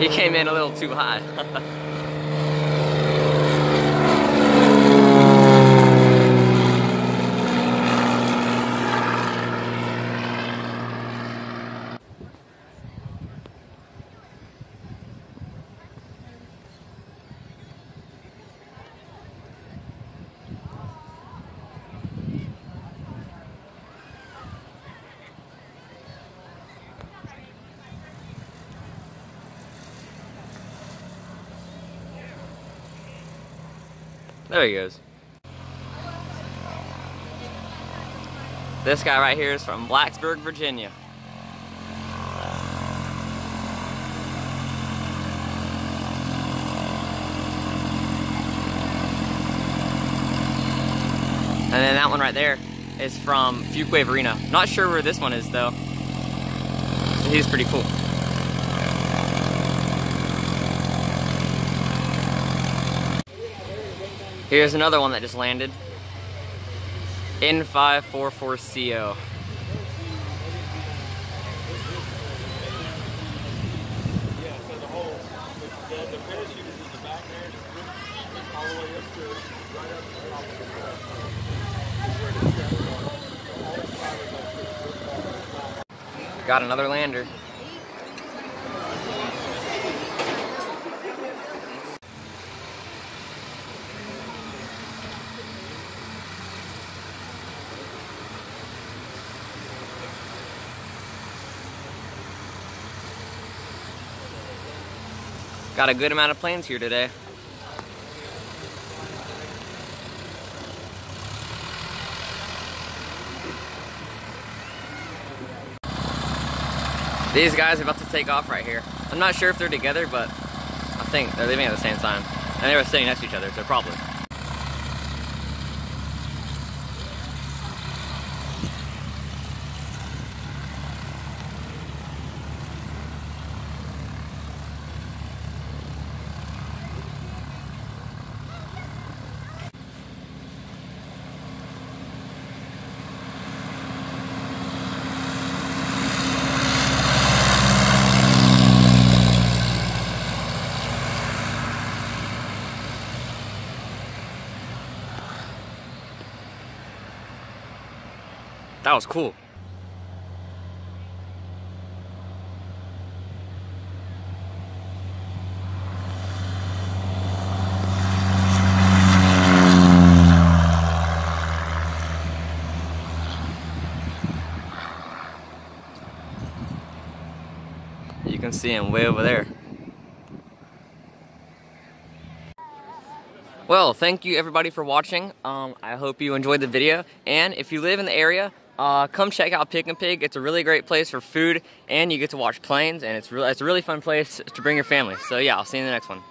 He came in a little too high. There he goes. This guy right here is from Blacksburg, Virginia. And then that one right there is from Fuquay Arena. Not sure where this one is though. He's pretty cool. Here's another one that just landed. N544CO. Got another lander. Got a good amount of planes here today. These guys are about to take off right here. I'm not sure if they're together, but I think they're leaving at the same time. And they were sitting next to each other, so probably. That was cool. You can see him way over there. Well, thank you everybody for watching. I hope you enjoyed the video, and if you live in the area, come check out Pik N Pig. It's a really great place for food, and you get to watch planes, and it's a really fun place to bring your family. So yeah, I'll see you in the next one.